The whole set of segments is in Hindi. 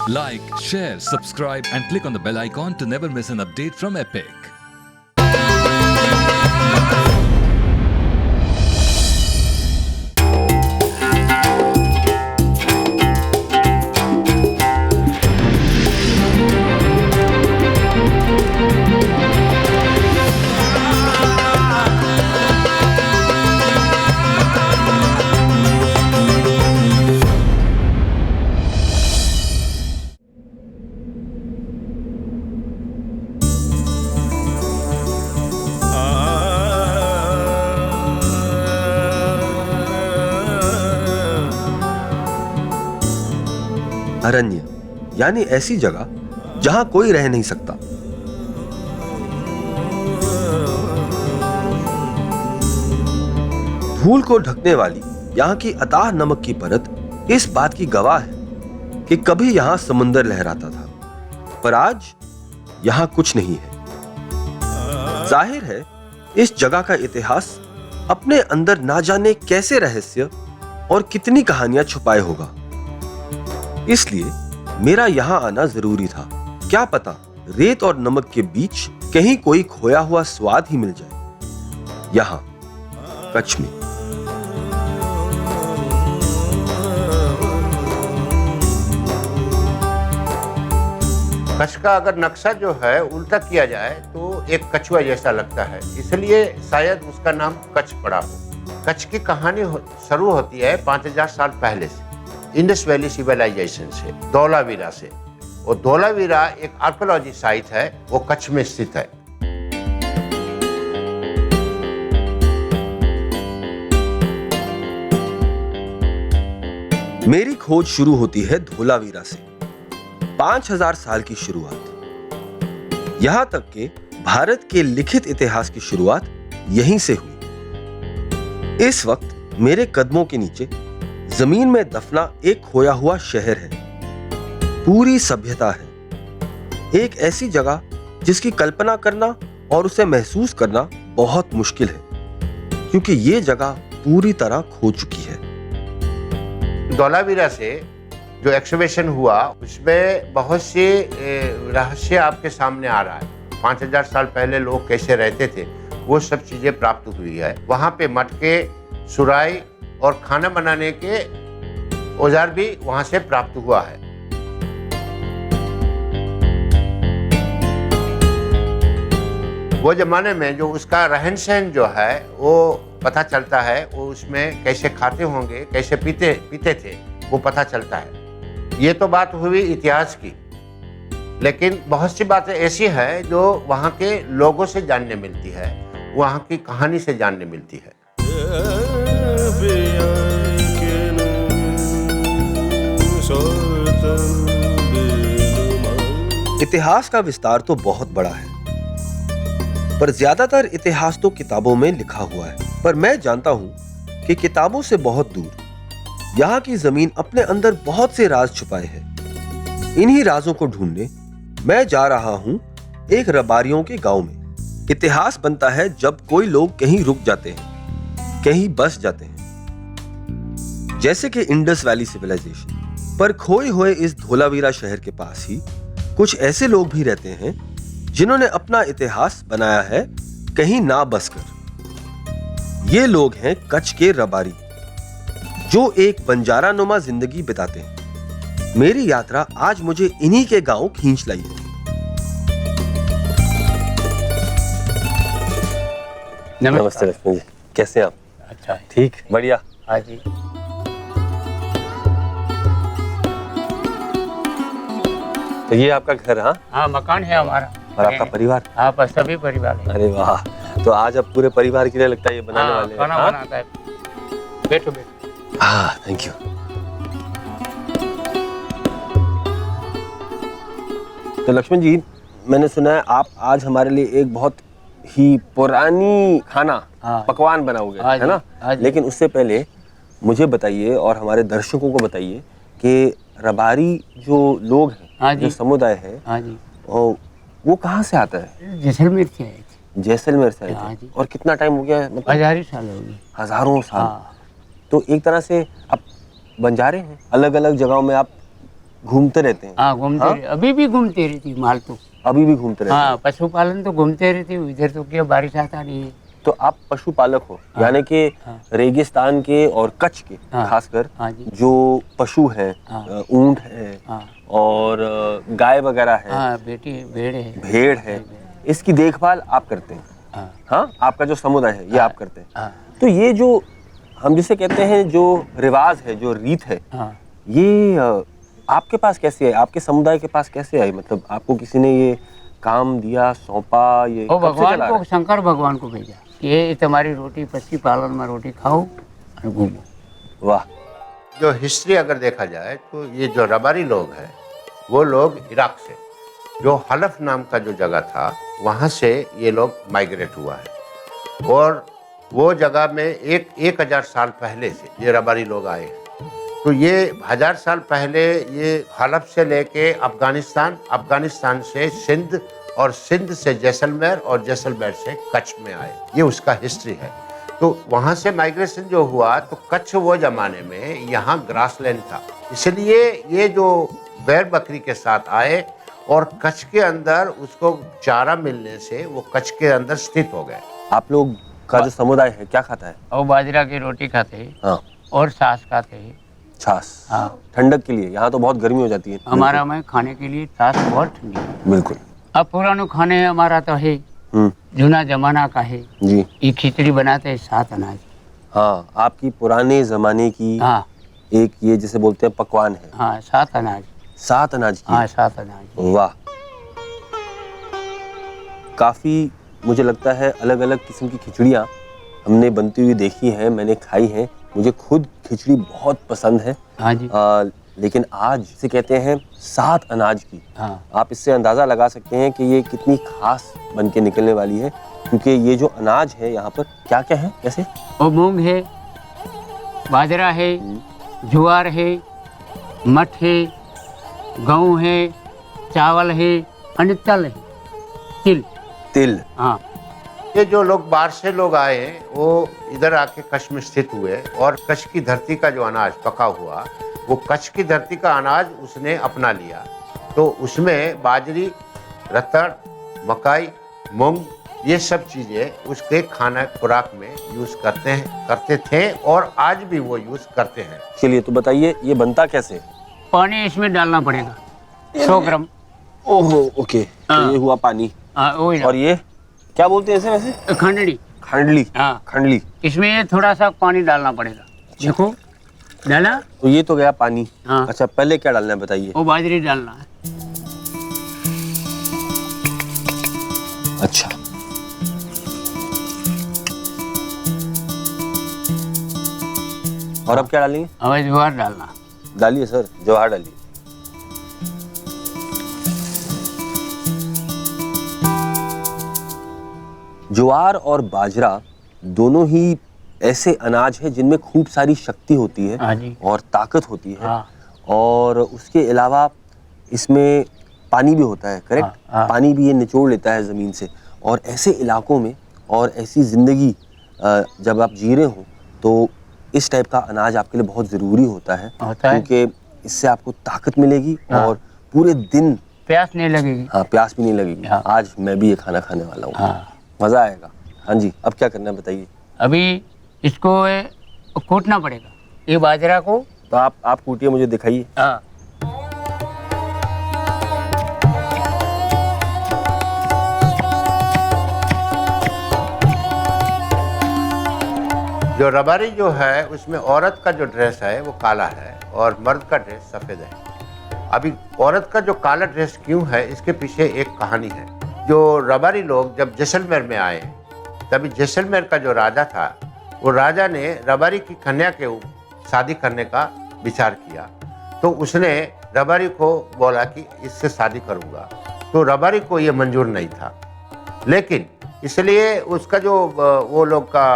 Like, share, subscribe and click on the bell icon to never miss an update from Epic. अरण्य यानी ऐसी जगह जहां कोई रह नहीं सकता। धूल को ढकने वाली यहां की अथाह नमक की परत इस बात की गवाह है कि कभी यहां समुंदर लहराता था, पर आज यहां कुछ नहीं है। जाहिर है इस जगह का इतिहास अपने अंदर ना जाने कैसे रहस्य और कितनी कहानियां छुपाए होगा। इसलिए मेरा यहां आना जरूरी था। क्या पता रेत और नमक के बीच कहीं कोई खोया हुआ स्वाद ही मिल जाए। यहां कच्छ में कच्छ का अगर नक्शा जो है उल्टा किया जाए तो एक कछुआ जैसा लगता है, इसलिए शायद उसका नाम कच्छ पड़ा हो। कच्छ की कहानी शुरू होती है 5000 साल पहले से, इंडस वैली सिविलाइजेशन से, धौलावीरा से। और धौलावीरा एक आर्कियोलॉजी साइट है, वो कच्छ में स्थित है। मेरी खोज शुरू होती है धौलावीरा से। 5000 साल की शुरुआत। यहां तक कि भारत के लिखित इतिहास की शुरुआत यहीं से हुई। इस वक्त मेरे कदमों के नीचे जमीन में दफना एक खोया हुआ शहर है। पूरी सभ्यता है। एक ऐसी जगह जिसकी कल्पना करना और उसे महसूस करना बहुत मुश्किल है, क्योंकि ये जगह पूरी तरह खो चुकी है। धौलावीरा से जो एक्सकवेशन हुआ उसमें बहुत से रहस्य आपके सामने आ रहा है। 5000 साल पहले लोग कैसे रहते थे वो सब चीजें प्राप्त हुई है। वहां पे मटके, सुराई और खाना बनाने के औजार भी वहां से प्राप्त हुआ है। वो जमाने में जो उसका रहन सहन जो है वो पता चलता है। वो उसमें कैसे खाते होंगे, कैसे पीते थे, वो पता चलता है। ये तो बात हुई इतिहास की, लेकिन बहुत सी बातें ऐसी हैं जो वहाँ के लोगों से जानने मिलती है, वहाँ की कहानी से जानने मिलती है। इतिहास का विस्तार तो बहुत बड़ा है, पर ज्यादातर इतिहास तो किताबों में लिखा हुआ है। पर मैं जानता हूं कि किताबों से बहुत दूर यहाँ की जमीन अपने अंदर बहुत से राज छुपाए हैं। इन्हीं राजों को ढूंढने मैं जा रहा हूं एक रबारियों के गांव में। इतिहास बनता है जब कोई लोग कहीं रुक जाते हैं, कहीं बस जाते हैं, जैसे कि इंडस वैली सिविलाइजेशन। पर खोए हुए इस धौलावीरा शहर के पास ही कुछ ऐसे लोग भी रहते हैं जिन्होंने अपना इतिहास बनाया है कहीं ना बसकर। ये लोग हैं कच्छ के रबारी, जो एक बंजारानुमा जिंदगी बिताते हैं। मेरी यात्रा आज मुझे इन्हीं के गांव खींच लाई है। नमस्ते लक्ष्मण जी, कैसे हैं आप? अच्छा, ठीक, बढ़िया। हाँ जी। तो ये आपका घर? हाँ, मकान है हमारा। और आपका परिवार? हाँ, बस सभी परिवार है। अरे वाह, तो आज आप पूरे परिवार के लिए लगता है ये बनाने वाले हैं। खाना बनाता है। बैठो बैठो। हाँ, थैंक यू। तो लक्ष्मण जी, मैंने सुना है आप आज हमारे लिए एक बहुत ही पुरानी खाना पकवान बनाओगे, है ना? लेकिन उससे पहले मुझे बताइए और हमारे दर्शकों को बताइए कि रबारी जो लोग हैं, जो समुदाय है, वो कहाँ से आता है? जैसलमेर से आए थे। जैसलमेर से आए थे। और कितना टाइम हो गया? मतलब हजारों साल हो गए। हजारों साल। तो एक तरह से आप बंजारे हैं, अलग अलग जगहों में आप घूमते रहते हैं? हाँ घूमते हाँ? अभी भी घूमते रहती है माल तो। अभी भी घूमते रहते हाँ पशुपालन तो घूमते रहती है, इधर तो क्या बारिश आता नहीं है। हैं? तो आप पशुपालक हो, यानी कि हाँ। रेगिस्तान के और कच्छ के हाँ। खासकर हाँ जी। जो पशु हैं, हाँ। ऊंट है हाँ और गाय वगैरह है, हाँ बेटी भेड़ है। भेड़ है, इसकी देखभाल आप करते हैं। हाँ हाँ, आपका जो समुदाय है ये आप करते हैं। हाँ तो ये जो हम जिसे कहते हैं जो रिवाज है, जो रीत है, हाँ। ये आपके पास कैसे आई, आपके समुदाय के पास कैसे आई? मतलब आपको किसी ने ये काम दिया, सौंपा, ये वो कब से भगवान चला को, रहा है? शंकर भगवान को भेजा कि ये तुम्हारी रोटी पशुपालन में रोटी खाओ और घूमो। वाह। जो हिस्ट्री अगर देखा जाए तो ये जो रबारी लोग हैं वो लोग इराक से, जो हलफ नाम का जो जगह था वहाँ से ये लोग माइग्रेट हुआ है और वो जगह में 1000 साल पहले से ये रबारी लोग आए हैं। तो ये 1000 साल पहले ये हलफ से लेके अफगानिस्तान, अफगानिस्तान से सिंध और सिंध से जैसलमेर और जैसलमेर से कच्छ में आए, ये उसका हिस्ट्री है। तो वहाँ से माइग्रेशन जो हुआ तो कच्छ वो ज़माने में यहाँ ग्रासलैंड था, इसलिए ये जो बैल बकरी के साथ आए और कच्छ के अंदर उसको चारा मिलने से वो कच्छ के अंदर स्थित हो गए। आप लोग का जो समुदाय है क्या खाता है? और बाजरा की रोटी खाते हैं हाँ, और छाछ खाते हैं। छाछ। हाँ। ठंडक के लिए, यहाँ तो बहुत गर्मी हो जाती है। हमारा में खाने के लिए छाछ बहुत ठंडी है। बिल्कुल। अब पुराना खाने हमारा तो है, जूना जमाना का है। जी ये खिचड़ी बनाते हैं 7 अनाज। हाँ, आपकी पुराने जमाने की हाँ एक ये जिसे बोलते हैं पकवान है, हाँ 7 अनाज। 7 अनाज की। हाँ 7 अनाज। वाह। काफी मुझे लगता है अलग अलग किस्म की खिचड़ियाँ हमने बनती हुई देखी हैं, मैंने खाई हैं। मुझे खुद खिचड़ी बहुत पसंद है। हाँ जी। लेकिन आज इसे कहते हैं 7 अनाज की। हाँ आप इससे अंदाज़ा लगा सकते हैं कि ये कितनी खास बन के निकलने वाली है, क्योंकि ये जो अनाज है यहाँ पर क्या क्या है कैसे? और मूंग है, बाजरा है, ज्वार है, मठ है, गेहूँ है, चावल है, और तल है, तिल। तिल। हाँ ये जो लोग बाहर से लोग आए हैं वो इधर आके कच्छ में स्थित हुए और कच्छ की धरती का जो अनाज पका हुआ वो कच्छ की धरती का अनाज उसने अपना लिया। तो उसमें बाजरी, रत्तड़, मकाई, मूंग, ये सब चीज़ें उसके खाना खुराक में यूज़ करते थे और आज भी वो यूज़ करते हैं। चलिए तो बताइए ये बनता कैसे? पानी इसमें डालना पड़ेगा 100 ग्राम। ओहो, ओके। तो हाँ। ये हुआ पानी। हाँ वही और ये क्या बोलते हैं इसे वैसे? खंडड़ी। खंडली। हाँ खंडली। इसमें थोड़ा सा पानी डालना पड़ेगा। देखो डाला। तो ये तो गया पानी। हाँ। अच्छा, पहले क्या डालना है बताइए? वो बाजरी डालना है। अच्छा, और अब क्या डालेंगे? अब ज्वार डालना। डालिए सर, जवाहर डालिए। ज्वार और बाजरा दोनों ही ऐसे अनाज है जिनमें खूब सारी शक्ति होती है हाँ जी। और ताकत होती है। हाँ। और उसके अलावा इसमें पानी भी होता है, करेक्ट? हाँ, हाँ। पानी भी ये निचोड़ लेता है ज़मीन से। और ऐसे इलाकों में और ऐसी ज़िंदगी जब आप जी रहे हो तो इस टाइप का अनाज आपके लिए बहुत ज़रूरी होता है, क्योंकि इससे आपको ताकत मिलेगी। हाँ। और पूरे दिन प्यास नहीं लगेगी। हाँ, प्यास भी नहीं लगेगी। हाँ। आज मैं भी ये खाना खाने वाला हूँ। हाँ। मज़ा आएगा। हाँ जी, अब क्या करना है बताइए? अभी इसको कूटना पड़ेगा, ये बाजरा को। तो आप कूटिए, मुझे दिखाइए। हाँ जो रबारी जो है उसमें औरत का जो ड्रेस है वो काला है और मर्द का ड्रेस सफ़ेद है। अभी औरत का जो काला ड्रेस क्यों है इसके पीछे एक कहानी है। जो रबारी लोग जब जैसलमेर में आए तभी जैसलमेर का जो राजा था वो राजा ने रबारी की कन्या के शादी करने का विचार किया। तो उसने रबारी को बोला कि इससे शादी करूँगा, तो रबारी को ये मंजूर नहीं था। लेकिन इसलिए उसका जो वो लोग का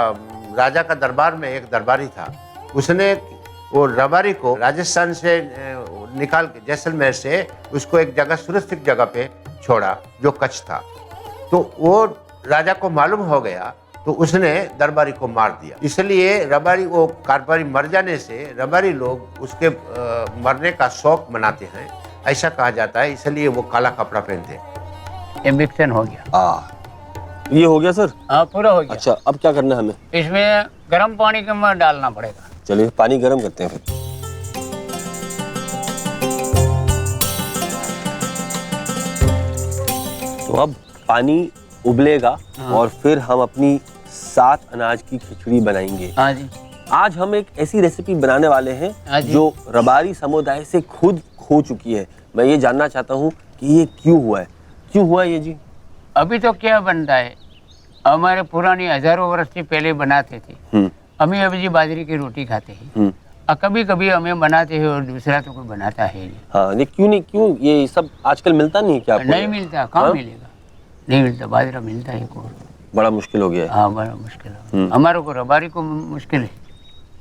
राजा का दरबार में एक दरबारी था, उसने वो रबारी को राजस्थान से निकाल के जैसलमेर से उसको एक जगह सुरक्षित जगह पे छोड़ा जो कच्छ था। तो वो राजा को मालूम हो गया तो उसने दरबारी को मार दिया। इसलिए रबारी वो कारबारी मर जाने से रबारी लोग उसके मरने का शौक मनाते हैं, ऐसा कहा जाता है, इसलिए वो काला कपड़ा पहनते हैं। ये मिक्सन हो गया। ये हो गया सर? हाँ पूरा हो गया। अच्छा, अब क्या करना है हमें? इसमें गर्म पानी के में डालना पड़ेगा। चलिए पानी गर्म करते हैं फिर। तो अब पानी उबलेगा और फिर हम अपनी 7 अनाज की खिचड़ी बनाएंगे। हाँ जी। आज हम एक ऐसी रेसिपी बनाने वाले हाँ हैं जी। जो रबारी समुदाय से खुद खो चुकी है। मैं ये जानना चाहता हूँ कि ये क्यों हुआ है? क्यों हुआ ये जी? अभी तो क्या बनता है, हमारे पुरानी हजारों वर्ष से पहले बनाते थे। हमें अभी जी बाजरे की रोटी खाते हैं और कभी कभी हमें बनाते हैं और दूसरा तो कोई बनाता है नहीं। हाँ, ये क्यों नहीं, क्यों ये सब आजकल मिलता नहीं है क्या आपको? नहीं मिलता, कहाँ हाँ? मिलेगा, नहीं मिलता। बाजरा मिलता है को, बड़ा मुश्किल हो गया है। हाँ बड़ा मुश्किल है। हमारे को रबारी को मुश्किल है,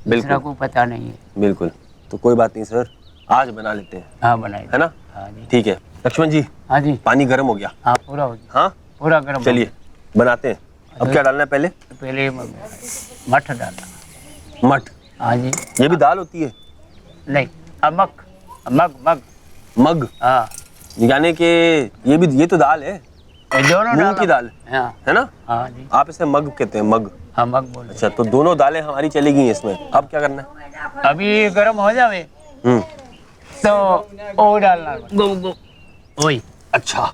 दूसरा को पता नहीं है। बिल्कुल, तो कोई बात नहीं सर, आज बना लेते हैं। हाँ बनाए, है ना? हाँ जी। ठीक है लक्ष्मण जी, हाँ जी। पानी गर्म हो गया। हाँ पूरा हो गया। हाँ पूरा गर्म। चलिए बनाते हैं। अब क्या डालना है पहले? पहले मठ डालना। मठ? हाँ जी। ये भी दाल होती है? नहीं, मग मग मग मग? हाँ, यानी कि ये तो दाल है, ये दोनों मूंग की दाल हाँ है ना? हाँ जी। आप इसे मग कहते हैं, मग? हाँ मग बोले। अच्छा, तो दोनों दालें हमारी चली गई हैं इसमें। अब क्या करना है? अभी गर्म हो जावे तो ओ डालना। गो ओई। अच्छा,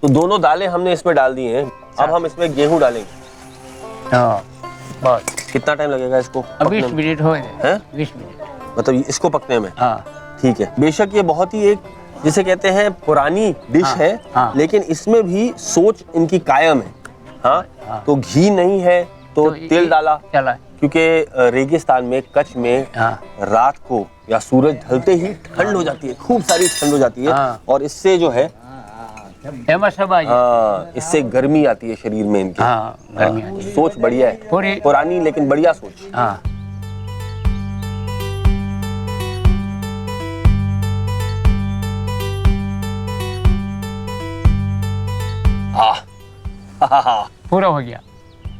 तो दोनों दालें हमने इसमें डाल दी हैं। अब हम इसमें गेहूं डालेंगे। हाँ बस। कितना टाइम लगेगा इसको? अभी 20 मिनट हो हैं? जाए। 20 मिनट मतलब इसको पकने में? हाँ। ठीक है। बेशक ये बहुत ही एक जिसे कहते हैं पुरानी डिश हाँ, है, हाँ। लेकिन इसमें भी सोच इनकी कायम है। हाँ, हाँ। तो घी नहीं है तो तेल डाला, चला, क्योंकि रेगिस्तान में, कच्छ में हाँ। रात को या सूरज ढलते ही ठंड हो जाती है, खूब सारी ठंड हो जाती है। हाँ। और इससे जो है सब आ जाए। हाँ, इससे गर्मी आती है शरीर में इनके। हाँ गर्मी आती है। सोच बढ़िया है, पूरी पुरानी लेकिन बढ़िया सोच। हाँ। पूरा हो गया,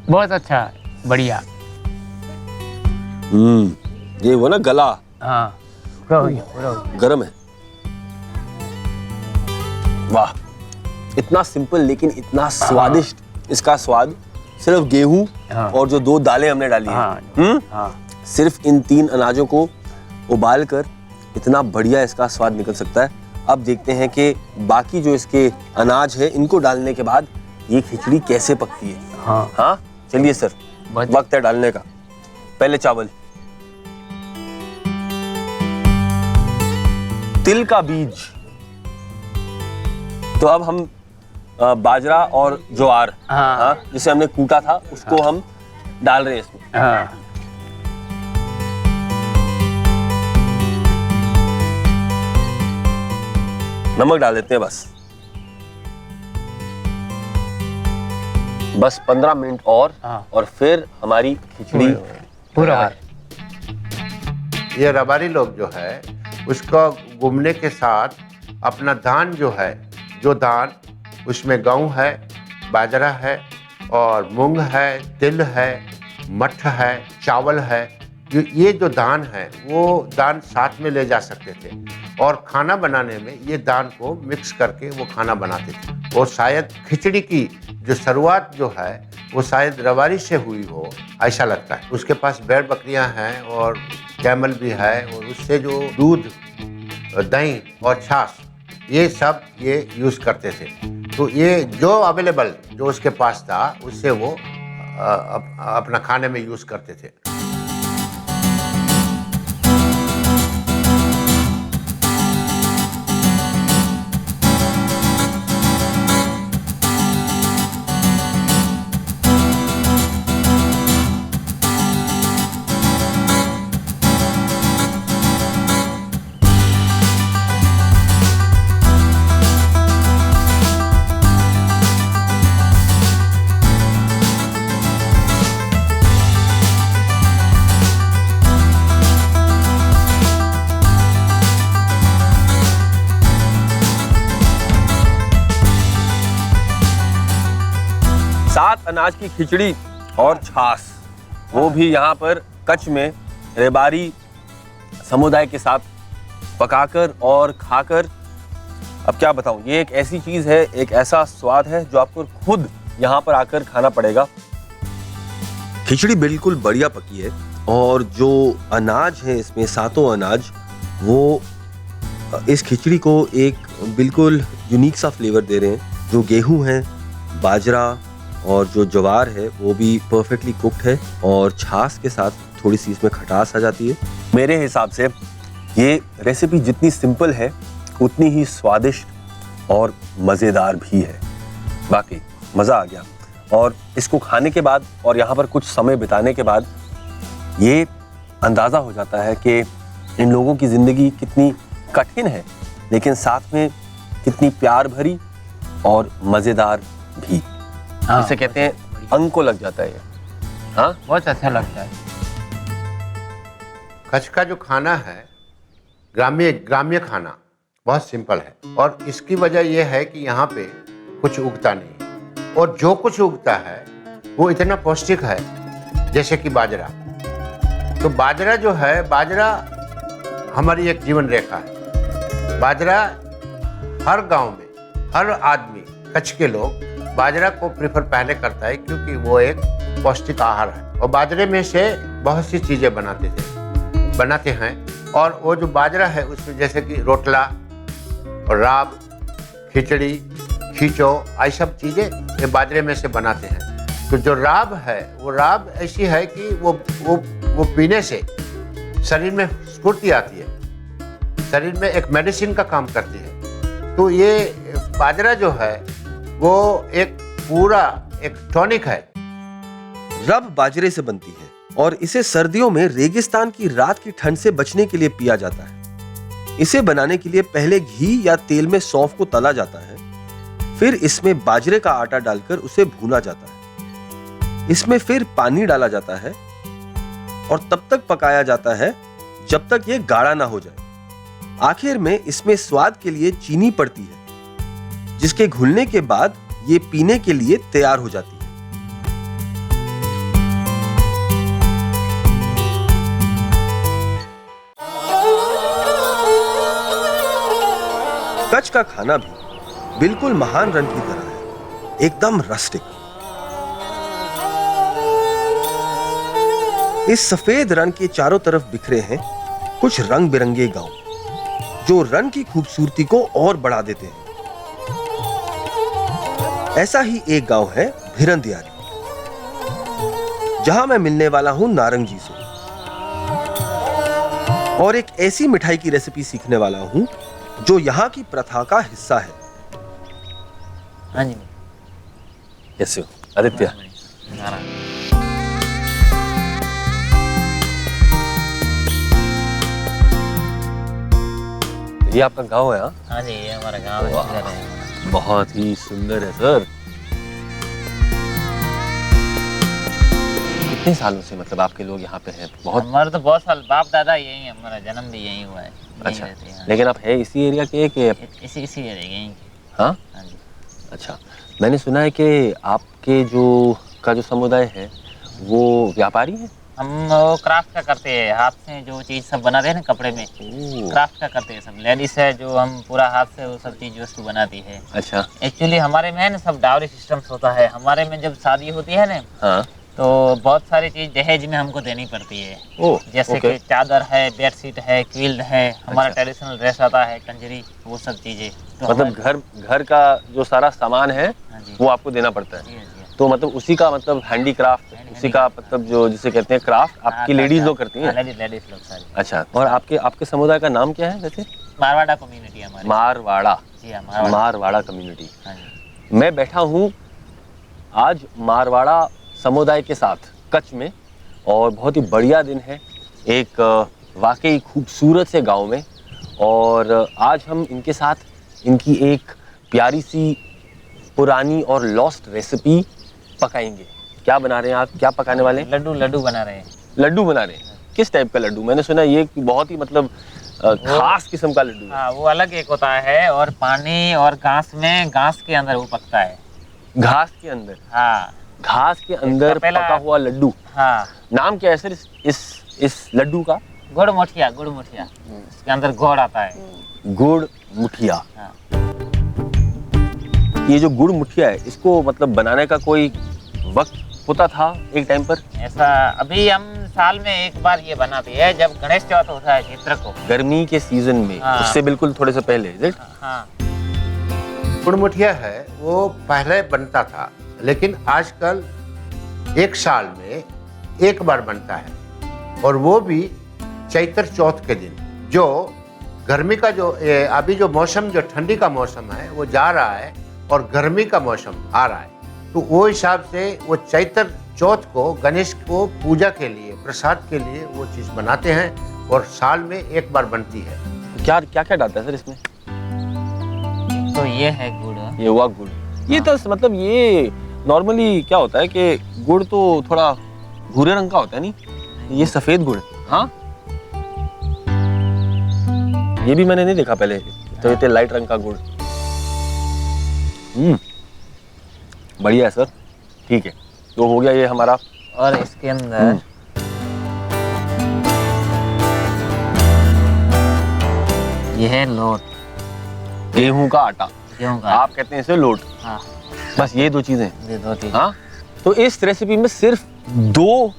बहुत अच्छा है, बढ़िया। ये वो ना गला हाँ पूरा हो गया, पूरा हो गया। गर्म है। वाह, इतना सिंपल लेकिन इतना स्वादिष्ट। इसका स्वाद सिर्फ गेहूं हाँ। और जो 2 दालें हमने डाली हाँ। हैं, हाँ सिर्फ इन 3 अनाजों को उबाल कर इतना बढ़िया इसका स्वाद निकल सकता है। अब देखते हैं कि बाकी जो इसके अनाज है इनको डालने के बाद ये खिचड़ी कैसे पकती है। हाँ। हाँ चलिए सर, वक्त है डालने का। पहले चावल, तिल का बीज, तो अब हम बाजरा और ज्वार, हाँ। हाँ, जिसे हमने कूटा था उसको हम डाल रहे हैं इसमें। हाँ। नमक डाल देते हैं बस 15 मिनट और। हाँ। और फिर हमारी खिचड़ी पूरा हो तैयार। गया। ये रबारी लोग जो है उसको घूमने के साथ अपना धान जो है, जो धान उसमें गेहूं है, बाजरा है और मूंग है, तिल है, मठ है, चावल है, ये जो दान है वो दान साथ में ले जा सकते थे और खाना बनाने में ये दान को मिक्स करके वो खाना बनाते थे। और शायद खिचड़ी की जो शुरुआत जो है वो शायद रबारी से हुई हो, ऐसा लगता है। उसके पास भेड़ बकरियां हैं और कैमल भी है और उससे जो दूध, दही और छाछ ये सब ये यूज़ करते थे। तो ये जो अवेलेबल जो उसके पास था उससे वो अपना खाने में यूज़ करते थे। सात अनाज की खिचड़ी और छाछ, वो भी यहाँ पर कच्छ में रेबारी समुदाय के साथ पकाकर और खाकर, अब क्या बताऊं, ये एक ऐसी चीज है, एक ऐसा स्वाद है जो आपको खुद यहाँ पर आकर खाना पड़ेगा। खिचड़ी बिल्कुल बढ़िया पकी है और जो अनाज है इसमें, सातों अनाज, वो इस खिचड़ी को एक बिल्कुल यूनिक सा फ्लेवर दे रहे हैं। जो गेहूं है, बाजरा और जो ज्वार है वो भी परफेक्टली कुक्ड है और छाछ के साथ थोड़ी सी इसमें खटास आ जाती है। मेरे हिसाब से ये रेसिपी जितनी सिंपल है उतनी ही स्वादिष्ट और मज़ेदार भी है। बाकी मज़ा आ गया। और इसको खाने के बाद और यहाँ पर कुछ समय बिताने के बाद ये अंदाज़ा हो जाता है कि इन लोगों की ज़िंदगी कितनी कठिन है, लेकिन साथ में कितनी प्यार भरी और मज़ेदार भी। इसे कहते हैं अंग को लग जाता है ये। हाँ, बहुत अच्छा लगता है। कच्छ का जो खाना है, ग्राम्य खाना बहुत सिंपल है और इसकी वजह यह है कि यहाँ पे कुछ उगता नहीं है और जो कुछ उगता है वो इतना पौष्टिक है, जैसे कि बाजरा। तो बाजरा जो है, बाजरा हमारी एक जीवन रेखा है। बाजरा हर गांव में हर आदमी, कच्छ के लोग बाजरा को प्रेफर पहले करता है क्योंकि वो एक पौष्टिक आहार है और बाजरे में से बहुत सी चीज़ें बनाते हैं। और वो जो बाजरा है उसमें जैसे कि रोटला और राब, खिचड़ी, खींचो, आई सब चीज़ें ये बाजरे में से बनाते हैं। तो जो राब है, वो राब ऐसी है कि वो पीने से शरीर में स्फूर्ति आती है, शरीर में एक मेडिसिन का काम करती है। तो ये बाजरा जो है वो एक पूरा एक टॉनिक है। रब बाजरे से बनती है और इसे सर्दियों में रेगिस्तान की रात की ठंड से बचने के लिए पिया जाता है। इसे बनाने के लिए पहले घी या तेल में सौंफ को तला जाता है, फिर इसमें बाजरे का आटा डालकर उसे भूना जाता है। इसमें फिर पानी डाला जाता है और तब तक पकाया जाता है जब तक ये गाढ़ा ना हो जाए। आखिर में इसमें स्वाद के लिए चीनी पड़ती है, जिसके घुलने के बाद ये पीने के लिए तैयार हो जाती है। कच्छ का खाना भी बिल्कुल महान रन की तरह है, एकदम रस्टिक। इस सफेद रन के चारों तरफ बिखरे हैं कुछ रंग बिरंगे गांव, जो रन की खूबसूरती को और बढ़ा देते हैं। ऐसा ही एक गांव है भिरंदियारी, जहां मैं मिलने वाला हूं नारंग जी से और एक ऐसी मिठाई की रेसिपी सीखने वाला हूं जो यहाँ की प्रथा का हिस्सा है। हाँ जी। कैसे हो आदित्य? ये आपका गांव है? हाँ जी, ये हमारा गांव है। बहुत ही सुंदर है सर। कितने सालों से मतलब आपके लोग यहाँ पे हैं? बहुत। हमारे तो बहुत साल, बाप दादा यही है, हमारा जन्म भी यहीं हुआ है। अच्छा, लेकिन आप है इसी एरिया के इसी एरिया यहीं के। हाँ हाँ जी। अच्छा, मैंने सुना है कि आपके जो समुदाय है वो व्यापारी है। हम वो क्राफ्ट का करते हैं, हाथ से जो चीज सब बनाते हैं ना कपड़े में, क्राफ्ट का करते हैं सब। लेडीज है जो हम पूरा हाथ से वो सब चीज वस्तु बनाती है। अच्छा। एक्चुअली हमारे में है ना सब डावरी सिस्टम होता है। हमारे में जब शादी होती है ना, हाँ, तो बहुत सारी चीज दहेज में हमको देनी पड़ती है। जैसे कि चादर है, बेडशीट है, क्विल्ट है, हमारा ट्रेडिशनल ड्रेस आता है, कंजरी, वो सब चीजें। तो मतलब घर का जो सारा सामान है वो आपको देना पड़ता है। तो मतलब उसी का मतलब हैंडीक्राफ्ट, उसी का मतलब जो जिसे कहते हैं क्राफ्ट, आपकी लेडीज लोग करती हैं? लेडीज लोग सारी। अच्छा, और आपके समुदाय का नाम क्या है वैसे? मारवाड़ा कम्युनिटी हमारी। मारवाड़ा? जी हाँ, मारवाड़ा कम्युनिटी। मैं बैठा हूँ आज मारवाड़ा समुदाय के साथ कच्छ में और बहुत ही बढ़िया दिन है, एक वाकई खूबसूरत से गांव में। और आज हम इनके साथ इनकी एक प्यारी सी पुरानी और लॉस्ट रेसिपी पकाएंगे। क्या बना रहे हैं आप? क्या पकाने वाले हैं? लड्डू बना रहे हैं। लड्डू बना रहे हैं? किस टाइप का लड्डू? मैंने सुना ये बहुत ही मतलब खास किस्म का लड्डू है। हाँ, वो अलग एक होता है और पानी और घास के अंदर वो पकता है। घास के अंदर? हाँ, घास के अंदर पहला- पका हुआ लड्डू। हाँ, नाम क्या है सर इस लड्डू का? गुड़ मुठिया, गुड़ मुठिया। इसके अंदर गुड़ आता है। गुड़ मुठिया। हाँ। ये जो गुड़ मुठिया है, इसको मतलब बनाने का कोई वक्त होता था एक टाइम पर? ऐसा अभी हम साल में एक बार ये बनाते हैं, जब गणेश चौथ होता है चित्र को। गर्मी के सीजन में, हाँ। उससे बिल्कुल थोड़े से पहले, is it? हाँ, गुड़ मुठिया है वो पहले बनता था, लेकिन आजकल एक साल में एक बार बनता है, और वो भी चैत्र चौथ के दिन। जो गर्मी का जो अभी जो मौसम, जो ठंडी का मौसम है वो जा रहा है और गर्मी का मौसम आ रहा है, तो वो हिसाब से वो चैत्र चौथ को गणेश को पूजा के लिए, प्रसाद के लिए वो चीज़ बनाते हैं, और साल में एक बार बनती है। क्या क्या क्या डालता है सर इसमें? तो ये है गुड़। ये हुआ गुड़। ये तो मतलब ये नॉर्मली क्या होता है कि गुड़ तो थोड़ा भूरे रंग का होता है, नहीं? ये सफेद गुड़ है। हाँ, ये भी मैंने नहीं देखा पहले, तो ये लाइट रंग का गुड़। बढ़िया है सर, ठीक है। तो हो गया ये हमारा। और इसके अंदर ये है लोट, गेहूं का आटा। गेहूं का। आप कहते हैं इसे लोट। हाँ, बस ये दो चीजें। ये दो चीज। हाँ, तो इस रेसिपी में सिर्फ 2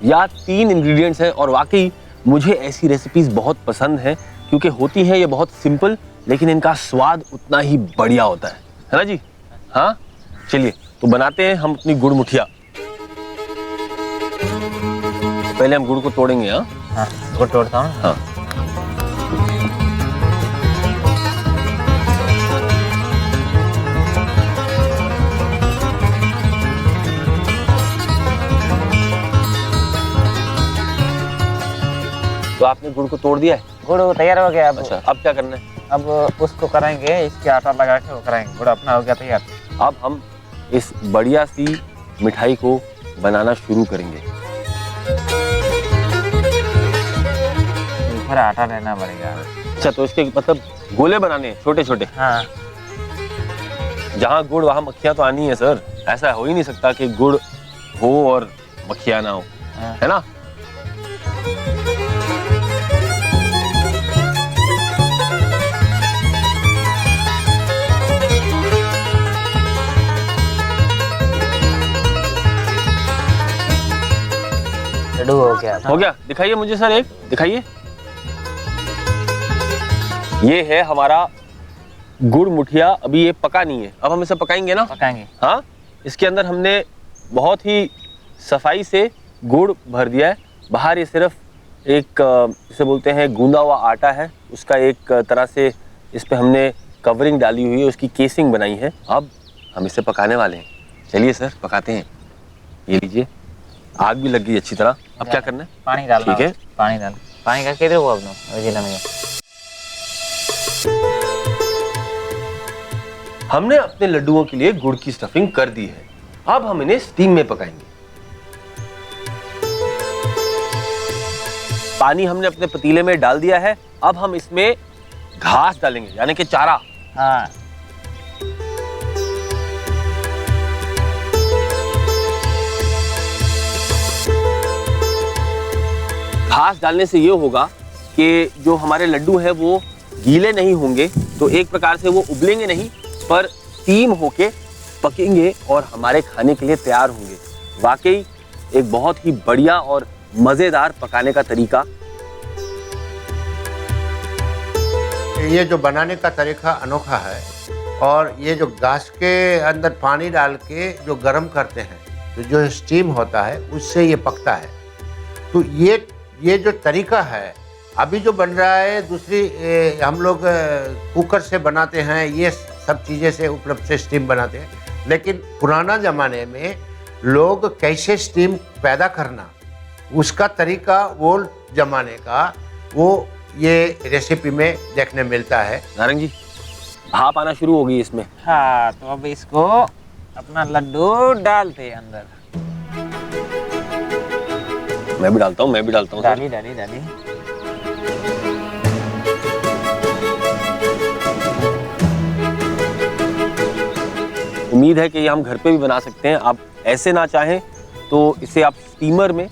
या 3 इंग्रेडिएंट्स हैं, और वाकई मुझे ऐसी रेसिपीज बहुत पसंद हैं, क्योंकि होती हैं ये बहुत सिंपल, लेकिन इनका स्वाद उतना ही बढ़िया होता है ना जी? हाँ, चलिए तो बनाते हैं हम अपनी गुड़ मुठिया। पहले हम गुड़ को तोड़ेंगे। हाँ हाँ, गुड़ तोड़ता हूँ। हाँ। तो आपने गुड़ को तोड़ दिया है? गुड़ तैयार हो गया। अब अच्छा, अब क्या करना है? अब उसको करेंगे, इसके आटा लगा के वो करेंगे। गुड़ अपना हो गया तैयार। अब हम इस बढ़िया सी मिठाई को बनाना शुरू करेंगे। फिर आटा लेना पड़ेगा। अच्छा, तो इसके मतलब गोले बनाने हैं छोटे छोटे? हाँ, जहाँ गुड़ वहाँ मक्खियाँ तो आनी है सर। ऐसा हो ही नहीं सकता कि गुड़ हो और मक्खियाँ ना हो, हाँ। है ना? लड्डू हो गया। हो गया? दिखाइए मुझे सर, एक दिखाइए। ये है हमारा गुड़ मुठिया। अभी ये पका नहीं है, अब हम इसे पकाएंगे ना? पकाएंगे। हाँ, इसके अंदर हमने बहुत ही सफाई से गुड़ भर दिया है। बाहर ये सिर्फ एक इसे बोलते हैं गूंदा हुआ आटा है, उसका एक तरह से इस पे हमने कवरिंग डाली हुई है, उसकी केसिंग बनाई है। अब हम इसे पकाने वाले हैं। चलिए सर, पकाते हैं। ये लीजिए, आग भी लग गई अच्छी तरह। अब क्या करना है? पानी डालना। ठीक है। पानी डाल, पानी का किधर हुआ अपना जिला में। हमने अपने लड्डुओं के लिए गुड़ की स्टफिंग कर दी है। अब हम इन्हें स्टीम में पकाएंगे। पानी हमने अपने पतीले में डाल दिया है। अब हम इसमें घास डालेंगे, यानी कि चारा। हाँ, घास डालने से ये होगा कि जो हमारे लड्डू हैं वो गीले नहीं होंगे, तो एक प्रकार से वो उबलेंगे नहीं, पर स्टीम होके पकेंगे और हमारे खाने के लिए तैयार होंगे। वाकई एक बहुत ही बढ़िया और मजेदार पकाने का तरीका। ये जो बनाने का तरीका अनोखा है, और ये जो घास के अंदर पानी डाल के जो गर्म करते हैं, तो जो स्टीम होता है उससे ये पकता है। तो ये जो तरीका है अभी जो बन रहा है, दूसरी हम लोग कुकर से बनाते हैं, ये सब चीज़ें से उपलब्ध से स्टीम बनाते हैं। लेकिन पुराना ज़माने में लोग कैसे स्टीम पैदा करना, उसका तरीका वो जमाने का वो ये रेसिपी में देखने मिलता है। नारंग जी, भाप आना शुरू हो गई इसमें। हाँ, तो अब इसको अपना लड्डू डालते हैं अंदर। मैं भी डालता हूँ, मैं भी डालता हूँ। डाली डाली डाली। उम्मीद है कि ये हम घर पे भी बना सकते हैं। आप ऐसे ना चाहें तो इसे आप स्टीमर में,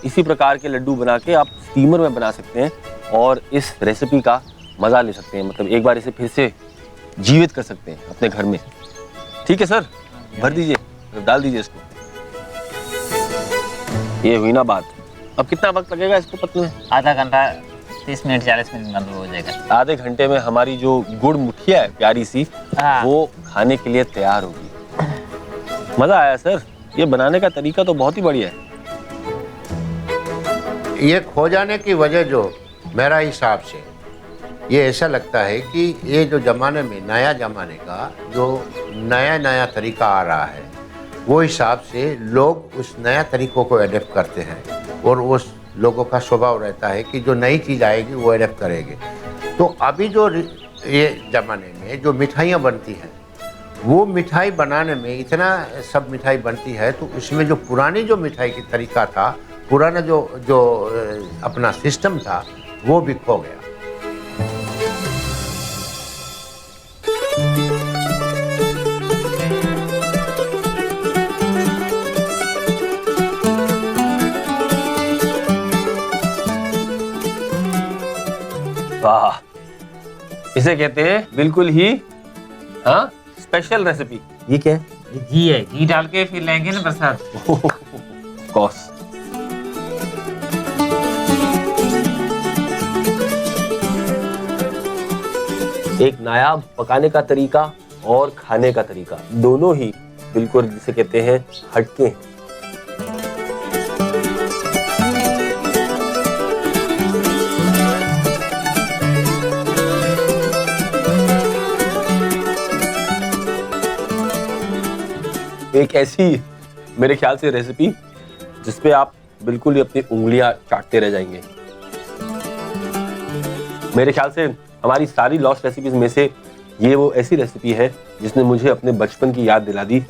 इसी प्रकार के लड्डू बना के आप स्टीमर में बना सकते हैं और इस रेसिपी का मज़ा ले सकते हैं। मतलब एक बार इसे फिर से जीवित कर सकते हैं अपने घर में। ठीक है सर, भर दीजिए, डाल दीजिए इसको। ये हुई ना बात। अब कितना वक्त लगेगा इसको पकने में? आधा घंटा, 30 मिनट 40 मिनट में हो जाएगा। आधे घंटे में हमारी जो गुड़ मुठिया है प्यारी सी, हाँ। वो खाने के लिए तैयार होगी। मजा आया सर, ये बनाने का तरीका तो बहुत ही बढ़िया है। ये खो जाने की वजह जो मेरा हिसाब से ये ऐसा लगता है कि ये जो ज़माने में नया ज़माने का जो नया तरीका आ रहा है, वो हिसाब से लोग उस नया तरीकों को एडेप्ट करते हैं और उस लोगों का स्वभाव रहता है कि जो नई चीज़ आएगी वो एडेप्ट करेंगे। तो अभी जो ये ज़माने में जो मिठाइयाँ बनती हैं, वो मिठाई बनाने में इतना सब मिठाई बनती है, तो उसमें जो पुरानी जो मिठाई की तरीका था, पुराना जो अपना सिस्टम था, वो भी खो गया। वाह, इसे कहते हैं बिल्कुल ही हाँ स्पेशल रेसिपी। ये क्या है? घी है, घी डाल के फिर लेंगे ना प्रसाद। Of course. एक नायाब पकाने का तरीका और खाने का तरीका, दोनों ही बिल्कुल जिसे कहते हैं हटके हैं। एक ऐसी मेरे ख्याल से रेसिपी जिसपे आप बिल्कुल ही अपनी उंगलियां चाटते रह जाएंगे। मेरे ख्याल से हमारी सारी लॉस्ट रेसिपीज में से ये वो ऐसी रेसिपी है जिसने मुझे अपने बचपन की याद दिला दी।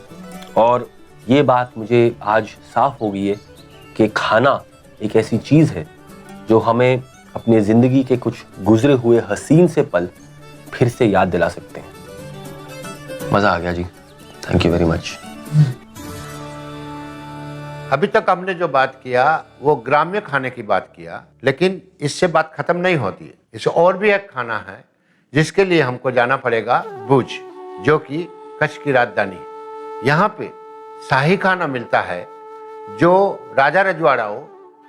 और ये बात मुझे आज साफ हो गई है कि खाना एक ऐसी चीज है जो हमें अपनी जिंदगी के कुछ गुजरे हुए हसीन से पल फिर से याद दिला सकते हैं। मजा आ गया जी, थैंक यू वेरी मच। अभी तक हमने जो बात किया वो ग्राम्य खाने की बात किया, लेकिन इससे बात खत्म नहीं होती है। इसे और भी एक खाना है जिसके लिए हमको जाना पड़ेगा भुज, जो कि कच्छ की राजधानी है। यहाँ पे शाही खाना मिलता है जो राजा रजवाड़ाओं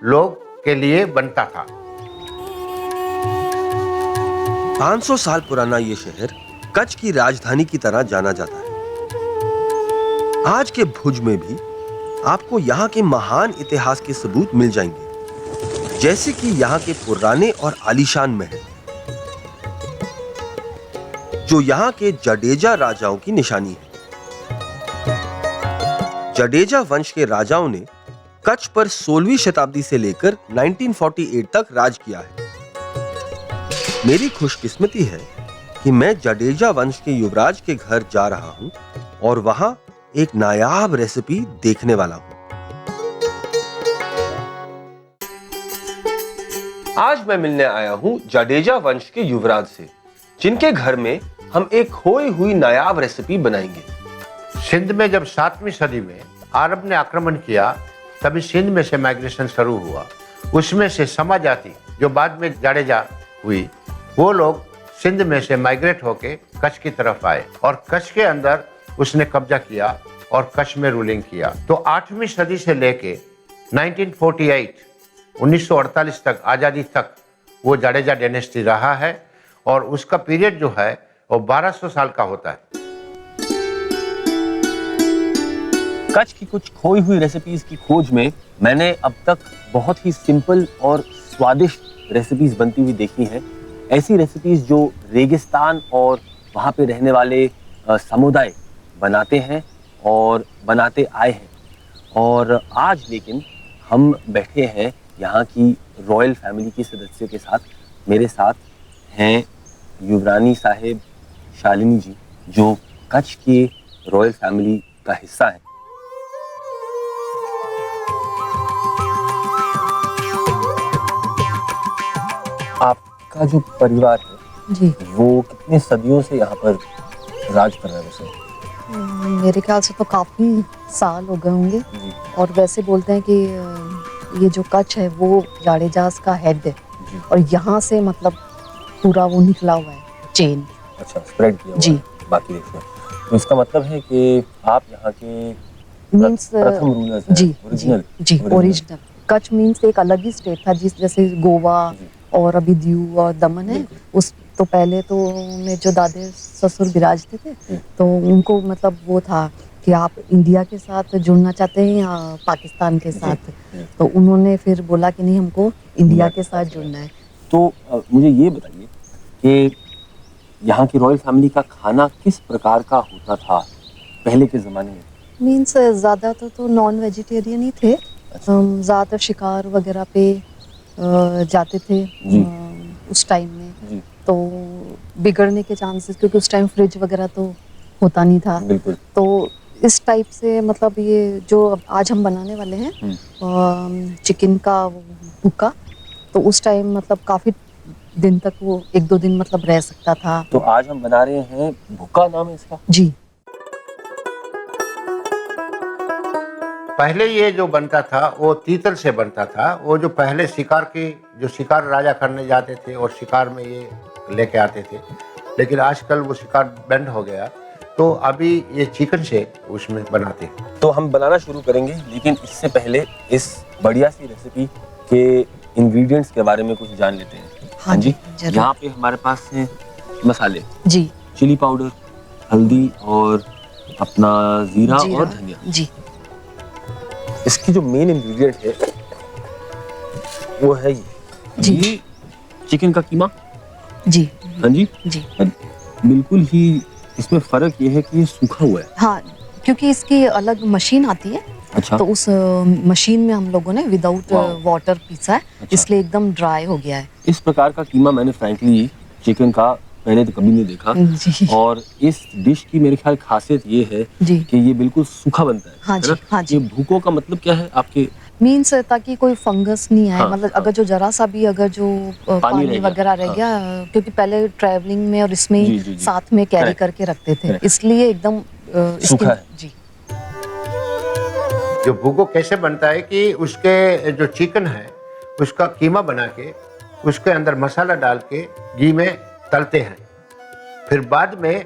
लोग के लिए बनता था। 500 साल पुराना ये शहर कच्छ की राजधानी की तरह जाना जाता है। आज के भुज में भी आपको यहाँ के महान इतिहास के सबूत मिल जाएंगे, जैसे कि यहाँ के पुराने और आलीशान महल, जो यहाँ के जडेजा राजाओं की निशानी है। जडेजा वंश के राजाओं ने कच्छ पर 16वीं शताब्दी से लेकर 1948 तक राज किया है। मेरी खुशकिस्मती है कि मैं जडेजा वंश के युवराज के घर जा रहा हूं और वहां एक नायाब रेसिपी देखने वाला हूं। आज मैं मिलने आया हूं जडेजा वंश के युवराज से, जिनके घर में हम एक खोई हुई नायाब रेसिपी बनाएंगे। सिंध में जब 7वीं सदी में अरब ने आक्रमण किया, तभी सिंध में से माइग्रेशन शुरू हुआ। उसमें से समा जाति जो बाद में जडेजा हुई, वो लोग सिंध में से माइग्रेट होके कच्छ की तरफ आए और कच्छ के अंदर उसने कब्जा किया और कच्छ में रूलिंग किया। तो 8वीं सदी से लेके 1948 तक, आज़ादी तक वो जडेजा डायनेस्टी रहा है और उसका पीरियड जो है वो 1200 साल का होता है। कच्छ की कुछ खोई हुई रेसिपीज की खोज में मैंने अब तक बहुत ही सिंपल और स्वादिष्ट रेसिपीज बनती हुई देखी हैं। ऐसी रेसिपीज जो रेगिस्तान और वहाँ पे रहने वाले समुदाय बनाते हैं और बनाते आए हैं। और आज लेकिन हम बैठे हैं यहाँ की रॉयल फैमिली की सदस्यों के साथ। मेरे साथ हैं युवरानी साहेब शालिनी जी, जो कच्छ की रॉयल फैमिली का हिस्सा है। आपका जो परिवार है जी, वो कितने सदियों से यहाँ पर राज कर रहा है? उसे मेरे ख्याल से तो काफ़ी साल हो गए होंगे। और वैसे बोलते हैं कि ये जो कच्छ है वो जाडेजास का हेड है और यहाँ से मतलब पूरा वो निकला हुआ है चेन। अच्छा, स्प्रेड किया हुआ जी। है बाकी देश में। तो इसका मतलब है कि आप यहाँ के मीन्स प्रथम रूलर्स हैं, जी जी ओरिजिनल जी ओरिजिनल। कच्छ मीन्स एक अलग ही स्टेट था जिस जैसे गोवा जी। और अभी दीव और दमन है। उस तो पहले तो मेरे जो दादे ससुर विराजते थे तो उनको मतलब वो था कि आप इंडिया के साथ जुड़ना चाहते हैं या पाकिस्तान के साथ। तो उन्होंने फिर बोला कि नहीं, हमको इंडिया के साथ जुड़ना है। तो मुझे ये बताइए कि यहाँ की रॉयल फैमिली का खाना किस प्रकार का होता था पहले के ज़माने में? मीन्स ज़्यादातर तो नॉन वेजिटेरियन ही थे। हम ज़्यादातर शिकार वगैरह पे जाते थे जी। उस टाइम में। जी। तो बिगड़ने के चांसेस, क्योंकि उस टाइम फ्रिज वगैरह तो होता नहीं था। बिल्कुल। तो इस टाइप से मतलब ये जो आज हम बनाने वाले हैं चिकन का भुक्का, तो उस टाइम मतलब काफ़ी दिन तक वो 1-2 दिन मतलब रह सकता था। तो आज हम बना रहे हैं भुक्का, नाम है इसका? जी। पहले ये जो बनता था वो तीतर से बनता था। वो जो पहले शिकार राजा करने जाते थे और शिकार में ये लेके आते थे, लेकिन आजकल वो शिकार बैंड हो गया, तो अभी ये चिकन से उसमें बनाते हैं। तो हम बनाना शुरू करेंगे, लेकिन इससे पहले इस बढ़िया सी रेसिपी के इंग्रेडिएंट्स के बारे में कुछ जान लेते हैं। हाँ जी, जरूर। यहाँ पे हमारे पास हैं मसाले, जी। चिली पाउडर, हल्दी और अपना जीरा और धनिया। जी। इसकी जो मेन इंग्रेडिएंट है वो है जी। ये चिकन का कीमा। जी। हाँ जी। जी। बिल्कुल ही इसमें फर्क ये है कि ये सूखा हुआ है। हाँ, क्योंकि इसकी अलग मशीन आती है। अच्छा। तो उस मशीन में हम लोगों ने विदाउट वाटर पीसा है। अच्छा। इसलिए एकदम ड्राई हो गया है। इस प्रकार का कीमा मैंने फ्रैंकली चिकन का पहले तो कभी नहीं देखा। जी। और इस डिश की मेरे ख्याल खासियत ये है जी। कि ये बिल्कुल सूखा बनता है। हाँ है जी, ना? हाँ जी। ये भूको का मतलब क्या है आपके? मीन्स ताकि कोई फंगस नहीं आए। हाँ, मतलब हाँ। अगर जो जरा सा भी अगर जो पानी रह गया, वगैरह रह हाँ। गया, क्योंकि पहले ट्रैवलिंग में और इसमें जी, जी, जी। साथ में कैरी Correct. करके रखते थे, Correct. इसलिए एकदम सूखा है। जी। जो भुगो कैसे बनता है कि उसके जो चिकन है उसका कीमा बना के उसके अंदर मसाला डाल के घी में तलते हैं। फिर बाद में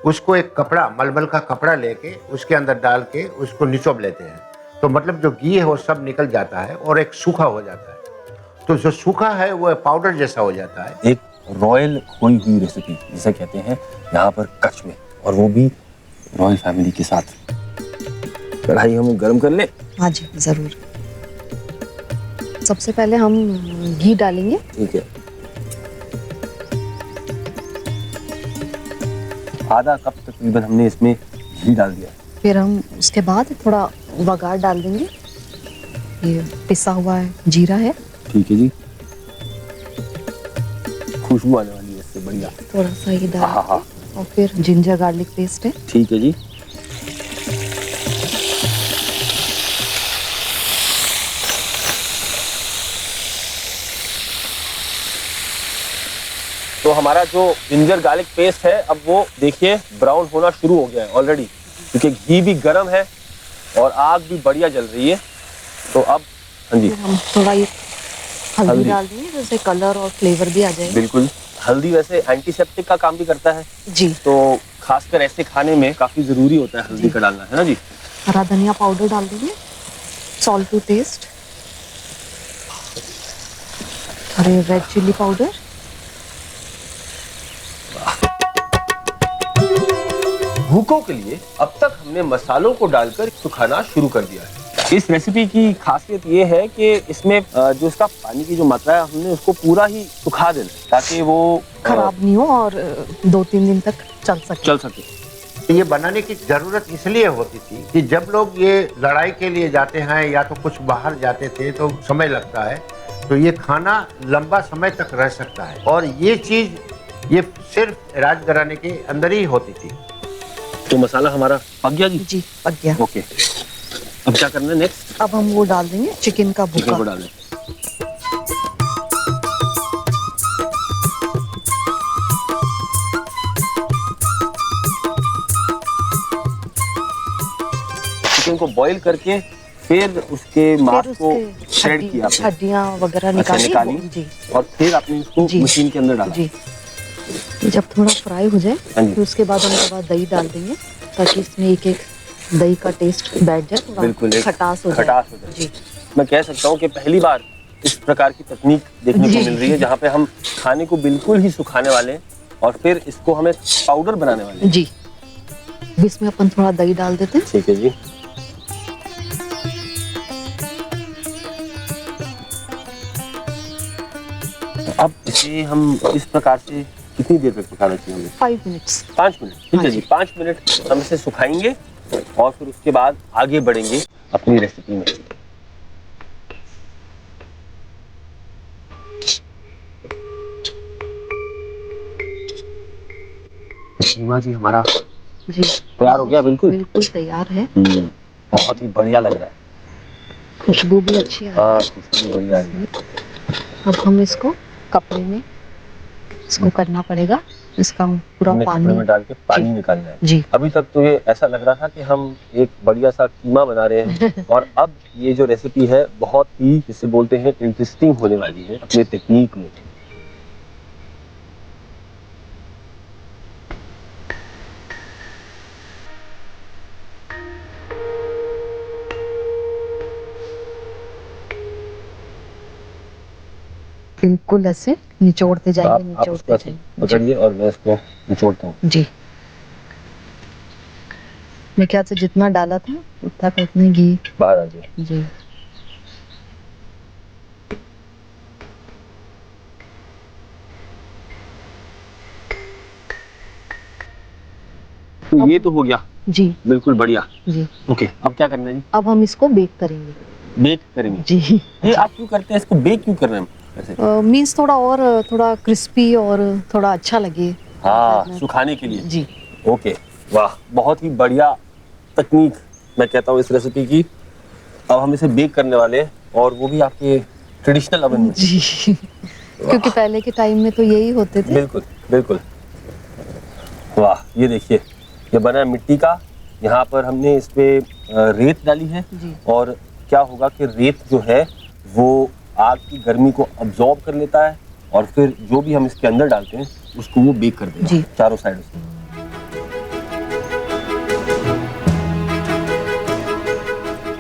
उसको एक कपड़ा, मलमल का कपड़ा लेके उसके अंदर डाल के उसको निचोड़ लेते हैं। तो मतलब जो घी है वो सब निकल जाता है और एक सूखा हो जाता है। तो जो सूखा है वो पाउडर जैसा हो जाता है। एक रॉयल खोई हुई रेसिपी जिसे कहते हैं यहाँ पर कच्छ में, और वो भी रॉयल फैमिली के साथ। कढ़ाई हम गर्म कर लें। हाँ जी, जरूर। सबसे पहले हम घी डालेंगे। ठीक है। आधा कप तकरीबन हमने इसमें घी डाल दिया। फिर हम उसके बाद थोड़ा वगार डाल देंगे। ये पिसा हुआ है जीरा है। ठीक है जी। खुशबू आने वाली है इससे बढ़िया। थोड़ा सा ही डाल हाँ, हाँ। और फिर जिंजर गार्लिक पेस्ट है। ठीक है जी। तो हमारा जो जिंजर गार्लिक पेस्ट है अब वो देखिए ब्राउन होना शुरू हो गया है ऑलरेडी, क्योंकि घी भी गर्म है और आग भी बढ़िया जल रही है। तो अब हाँ जी, फिर हम थोड़ा ये हल्दी हल्दी। डाल देंगे जिससे कलर और फ्लेवर भी आ जाएगा। बिल्कुल। हल्दी वैसे एंटीसेप्टिक का काम भी करता है, जी। तो खासकर ऐसे खाने में काफी जरूरी होता है हल्दी का डालना, है ना जी। हरा धनिया पाउडर डाल देंगे, सॉल्ट टू टेस्ट, और ये रेड चिली पाउडर। भूकों के लिए अब तक हमने मसालों को डालकर सुखाना शुरू कर दिया है। इस रेसिपी की खासियत ये है कि इसमें जो इसका पानी की जो मात्रा है हमने उसको पूरा ही सुखा देना है, ताकि वो खराब नहीं हो और 2-3 दिन तक चल सके। ये बनाने की जरूरत इसलिए होती थी कि जब लोग ये लड़ाई के लिए जाते हैं या तो कुछ बाहर जाते थे तो समय लगता है, तो ये खाना लंबा समय तक रह सकता है। और ये चीज ये सिर्फ राजघराने के अंदर ही होती थी। तो मसाला हमारा पक गया जी। जी, पक गया। ओके, अब क्या करना है नेक्स्ट? अब हम वो डाल देंगे चिकन का चिकन को भुक्का। डालें। फिर उनको बॉईल करके फिर उसके मांस को श्रेड किया आपने। हड्डियाँ वगैरह अच्छा, निकाली निकाली। जी और फिर आपने इसको जी। मशीन के अंदर डाला। जी। ये जब थोड़ा फ्राई हो जाए हाँ जी। फिर उसके बाद हम उसके बाद दही डाल देंगे ताकि इसमें एक एक दही का टेस्ट बैठ जाए, थोड़ा बिल्कुल, एक खटास हो खटास हो जाए। जाए। जी मैं कह सकता हूँ कि पहली बार इस प्रकार की तकनीक देखने को जी। मिल रही है जहाँ पे हम खाने को बिल्कुल ही सुखाने वाले हैं और फिर इसको हमें पाउडर बनाने वाले हैं। जी। अब इसमें अपन थोड़ा दही डाल देते हैं। ठीक है जी। अब इसे हम इस प्रकार से कितनी देर तक पकाना चाहिए हमें? 5 मिनट्स। 5 मिनट। ठीक हाँ है जी। जी, 5 मिनट हम इसे सुखाएंगे और फिर उसके बाद आगे बढ़ेंगे अपनी रेसिपी में। सीमा जी हमारा जी तैयार हो गया बिल्कुल। बिल्कुल तैयार है। बहुत ही बढ़िया लग रहा है। खुशबू भी अच्छी है। हाँ, खुशबू बढ़िया है। अब हम इसको कपड़े में इसको करना पड़ेगा, इसका पूरा हमने पानी कपड़े में डाल के पानी जी। निकालना है। जी अभी तक तो ये ऐसा लग रहा था कि हम एक बढ़िया सा कीमा बना रहे हैं और अब ये जो रेसिपी है बहुत ही जिसे बोलते हैं इंटरेस्टिंग होने वाली है अपने टेक्निक में। बिल्कुल ऐसे निचोड़ते तो जाइए आप उसको निचोड़ते ऐसे जाइए। पकड़िए और मैं इसको निचोड़ता हूँ। जी मैं ख्याल से जितना डाला था उतना का उतने घी। बाहर आ जाए। जी तो ये तो हो गया जी बिल्कुल बढ़िया। जी। ओके, अब क्या करना है जी? अब हम इसको बेक करेंगे। बेक करेंगे। जी ये आप क्यों करते हैं इसको, बेक क्यों कर रहे हैं हम ऐसे? मीन्स थोड़ा क्रिस्पी और थोड़ा अच्छा लगे। हाँ, सुखाने के लिए। जी ओके, वाह, बहुत ही बढ़िया तकनीक मैं कहता हूँ इस रेसिपी की। अब हम इसे बेक करने वाले हैं और वो भी आपके ट्रेडिशनल ओवन में। जी क्योंकि पहले के टाइम में तो यही होते थे। बिल्कुल बिल्कुल। वाह, ये देखिए, ये बना है मिट्टी का। यहाँ पर हमने इस पे रेत डाली है जी। और क्या होगा कि रेत जो है वो आग की गर्मी को अब्जॉर्ब कर लेता है और फिर जो भी हम इसके अंदर डालते हैं उसको वो बेक कर देगा जी। चारों साइड से।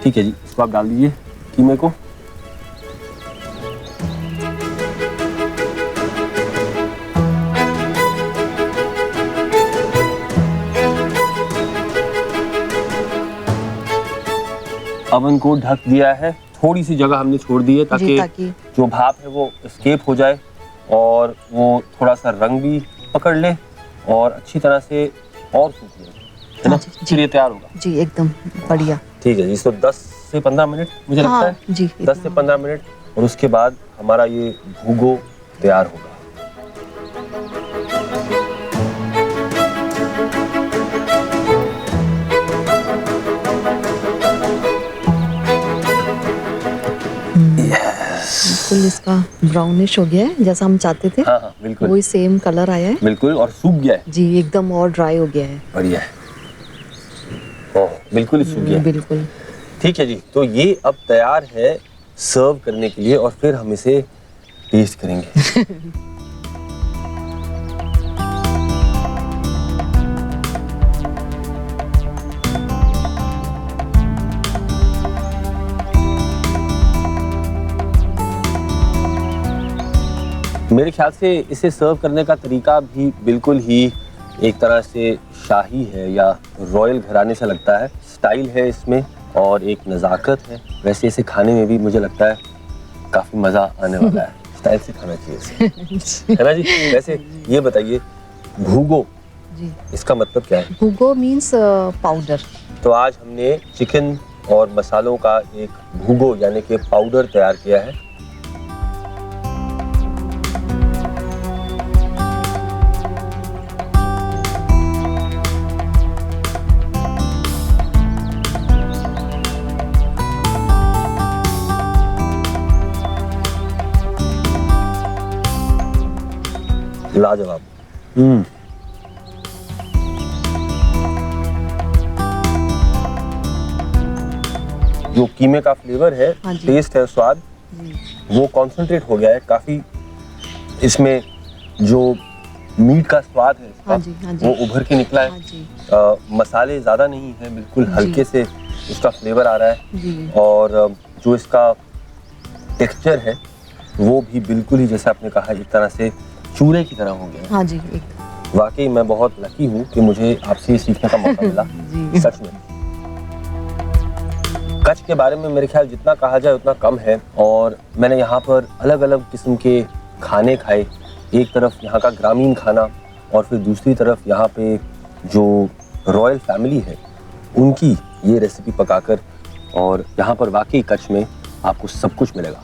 ठीक है जी, इसको आप डाल दीजिए कीमे को। अवन को ढक दिया है, थोड़ी सी जगह हमने छोड़ दी है जी, ताकि जो भाप है वो एस्केप हो जाए और वो थोड़ा सा रंग भी पकड़ ले और अच्छी तरह से और सूख ले, है ना? हाँ जी, फिर ये तैयार होगा। जी एकदम बढ़िया। ठीक है जी, तो 10 से 15 मिनट मुझे हाँ, लगता है। जी 10 से 15 मिनट और उसके बाद हमारा ये भूगो तैयार होगा। बिल्कुल इसका ब्राउनिश हो गया है जैसा हम चाहते थे। हाँ हाँ बिल्कुल वही सेम कलर आया है। बिल्कुल, और सूख गया है। जी एकदम और ड्राई हो गया है। बढ़िया है। ओह, बिल्कुल ही सूख गया है। बिल्कुल। ठीक है जी, तो ये अब तैयार है सर्व करने के लिए और फिर हम इसे टेस्ट करेंगे। मेरे ख्याल से इसे सर्व करने का तरीका भी बिल्कुल ही एक तरह से शाही है या रॉयल घराने से लगता है। स्टाइल है इसमें और एक नज़ाकत है। वैसे इसे खाने में भी मुझे लगता है काफ़ी मज़ा आने वाला है। स्टाइल से खाना चाहिए इसे, है ना जी? वैसे ये बताइए, भूगो जी इसका मतलब क्या है? भूगो मीन्स पाउडर। तो आज हमने चिकन और मसालों का एक भूगो यानी कि पाउडर तैयार किया है। लाजवाब। जो कीमे का फ्लेवर है, हाँ जी। टेस्ट है, स्वाद, जी वो कॉन्सेंट्रेट हो गया है काफी। इसमें जो मीट का स्वाद है इसका, हाँ जी, हाँ जी। वो उभर के निकला हाँ है। जी मसाले ज्यादा नहीं है, बिल्कुल जी। हल्के से उसका फ्लेवर आ रहा है। जी और जो इसका टेक्सचर है वो भी बिल्कुल ही जैसे आपने कहा एक तरह से चूरे की तरह हो गया है। हाँ जी एक वाकई मैं बहुत लकी हूँ कि मुझे आपसे ये सीखने का मौका मिला। जी सच में कच्छ के बारे में मेरे ख्याल जितना कहा जाए उतना कम है। और मैंने यहाँ पर अलग अलग किस्म के खाने खाए, एक तरफ यहाँ का ग्रामीण खाना और फिर दूसरी तरफ यहाँ पे जो रॉयल फैमिली है उनकी ये रेसिपी पकाकर। और यहाँ पर वाकई कच्छ में आपको सब कुछ मिलेगा।